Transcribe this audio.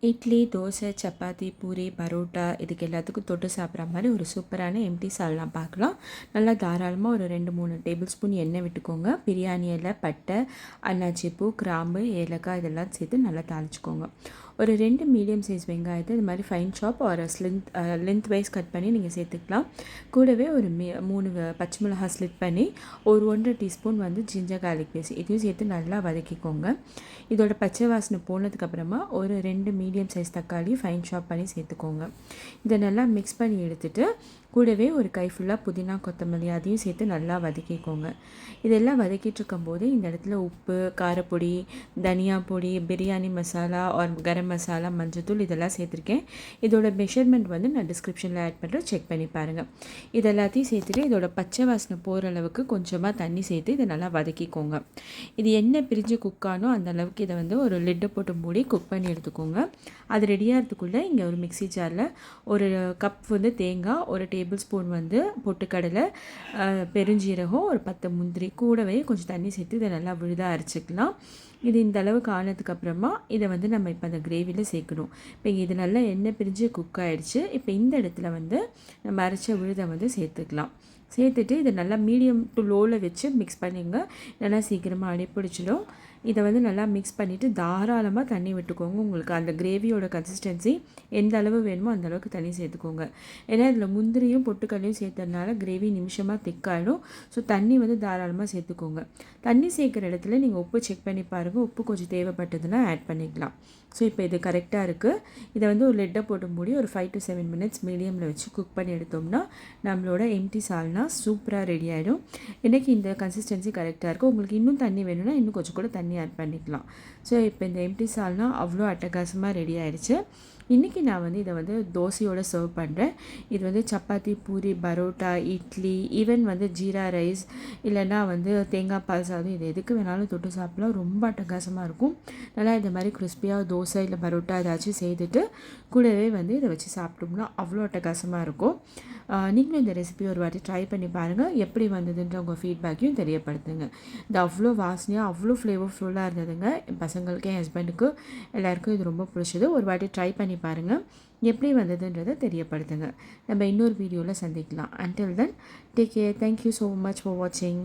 இட்லி, தோசை, சப்பாத்தி, பூரி, பரோட்டா இதுக்கு எல்லாத்துக்கும் தொட்டு சாப்பிட்ற மாதிரி ஒரு சூப்பரான எம்டி சால்னா பார்க்கலாம். நல்லா தாராளமாக ஒரு 2-3 டேபிள் ஸ்பூன் எண்ணெய் விட்டுக்கோங்க. பிரியாணி இலை, பட்டை, அன்னாச்சி பூ, கிராம்பு, ஏலக்காய் இதெல்லாம் சேர்த்து நல்லா தாளிச்சுக்கோங்க. ஒரு 2 மீடியம் சைஸ் வெங்காயத்தை இது மாதிரி ஃபைன் சாப் ஒரு லென்த் வைஸ் கட் பண்ணி நீங்கள் சேர்த்துக்கலாம். கூடவே ஒரு 3 பச்சை மிளகாய் ஸ்லிட் பண்ணி ஒரு 1.5 டீஸ்பூன் வந்து ஜிஞ்சர் கார்லிக் பேஸ்ட் இதையும் சேர்த்து நல்லா வதக்கிக்கோங்க. இதோட பச்சை வாசனை போனதுக்கப்புறமா ஒரு 2 மீடியம் சைஸ் தக்காளி ஃபைன் சாப் பண்ணி சேர்த்துக்கோங்க. இதை நல்லா மிக்ஸ் பண்ணி எடுத்துகிட்டு கூடவே ஒரு கை ஃபுல்லாக புதினா, கொத்தமல்லி அதையும் சேர்த்து நல்லா வதக்கிக்கோங்க. இதெல்லாம் வதக்கிட்டு இருக்கும்போது இந்த இடத்துல உப்பு, காரப்பொடி, தனியா பொடி, பிரியாணி மசாலா ஒரு கரம் மசாலா, மஞ்சத்தூள் இதெல்லாம் சேர்த்துருக்கேன். இதோட மெஷர்மெண்ட் வந்து நான் டிஸ்கிரிப்ஷனில் ஆட் பண்ணுறேன், செக் பண்ணி பாருங்கள். இதெல்லாத்தையும் சேர்த்துட்டு இதோட பச்சை வாசனை போகிற அளவுக்கு கொஞ்சமாக தண்ணி சேர்த்து இதை நல்லா வதக்கிக்கோங்க. இது என்ன பிரிஞ்சு குக்கானோ அந்த அளவுக்கு இதை வந்து ஒரு லிட்டை போட்டு மூடி குக் பண்ணி எடுத்துக்கோங்க. அது ரெடியாகிறதுக்குள்ளே இங்கே ஒரு மிக்ஸி ஜாரில் ஒரு கப் வந்து தேங்காய், ஒரு டேபிள் ஸ்பூன் வந்து பொட்டுக்கடலை, பெருஞ்சீரகம், ஒரு 10 முந்திரி கூடவே கொஞ்சம் தண்ணி சேர்த்து இதை நல்லா விழுதாக அரைச்சிக்கலாம். இது இந்த அளவுக்கு ஆனதுக்கப்புறமா இதை வந்து நம்ம இப்போ அந்த கிரேவியில் சேர்க்கணும். இப்போ இது நல்லா எண்ணெய் பிரிஞ்சு குக் ஆகிடுச்சு. இப்போ இந்த இடத்துல வந்து நம்ம அரைச்ச விழுதை வந்து சேர்த்துக்கலாம். சேர்த்துட்டு இதை நல்லா மீடியம் டு லோவில் வச்சு மிக்ஸ் பண்ணிங்க. நல்லா சீக்கிரமாக அடிப்பிடிச்சிடும். இதை வந்து நல்லா மிக்ஸ் பண்ணிவிட்டு தாராளமாக தண்ணி விட்டுக்கோங்க. உங்களுக்கு அந்த கிரேவியோட கன்சிஸ்டன்சி எந்த அளவு வேணுமோ அந்த அளவுக்கு தண்ணி சேர்த்துக்கோங்க. ஏன்னா இதில் முந்திரியும் பொட்டுக்கல்லையும் சேர்த்ததுனால கிரேவி நிமிஷமாக திக்காயிடும். ஸோ தண்ணி வந்து தாராளமாக சேர்த்துக்கோங்க. தண்ணி சேர்க்குற இடத்துல நீங்கள் உப்பு செக் பண்ணி பாருங்கள். உப்பு கொஞ்சம் தேவைப்பட்டதுன்னா ஆட் பண்ணிக்கலாம். ஸோ இப்போ இது கரெக்டாக இருக்குது. இதை வந்து ஒரு லெட்டை போட்டு மூடி ஒரு 5 to 7 மினிட்ஸ் மீடியமில் வச்சு குக் பண்ணி எடுத்தோம்னா நம்மளோட எம்டி சால்னா சூப்பராக ரெடி ஆகிடும். இன்றைக்கி இந்த கன்சிஸ்டன்சி கரெக்டாக இருக்குது. உங்களுக்கு இன்னும் தண்ணி வேணும்னா இன்னும் கொஞ்சம் கூட தண்ணி ஆட் பண்ணிக்கலாம். ஸோ இப்போ இந்த எம்டி சால்னா அவ்வளோ அட்டகாசமாக ரெடி ஆகிடுச்சு. இன்றைக்கி நான் வந்து இதை வந்து தோசையோடு சர்வ் பண்ணுறேன். இது வந்து சப்பாத்தி, பூரி, பரோட்டா, இட்லி, ஈவன் வந்து ஜீரா ரைஸ் இல்லைன்னா வந்து தேங்காய் பால் சாதம் இது எதுக்கு வேணாலும் தொட்டு சாப்பிடலாம். ரொம்ப அட்டகாசமாக இருக்கும். நல்லா இந்த மாதிரி கிறிஸ்பியாக தோசை இல்லை பரோட்டா ஏதாச்சும் செய்துட்டு கூடவே வந்து இதை வச்சு சாப்பிட்டோம்னா அவ்வளோ அட்டகாசமாக இருக்கும். நீங்களும் இந்த ரெசிபி ஒரு வாட்டி ட்ரை பண்ணி பாருங்கள். எப்படி வந்ததுன்ற உங்கள் ஃபீட்பேக்கையும் தெரியப்படுத்துங்க. இது அவ்வளோ வாசனையாக அவ்வளோ ஃப்ளேவர்ஃபுல்லாக இருந்ததுங்க. என் பசங்களுக்கு, என் ஹஸ்பண்டுக்கு எல்லாருக்கும் இது ரொம்ப பிடிச்சது. ஒரு வாட்டி ட்ரை பண்ணி பாருங்கள். எப்படி வந்ததுன்றதை தெரியப்படுத்துங்க. நம்ம இன்னொரு வீடியோவில் சந்திக்கலாம். Until then, take care. Thank you so much for watching.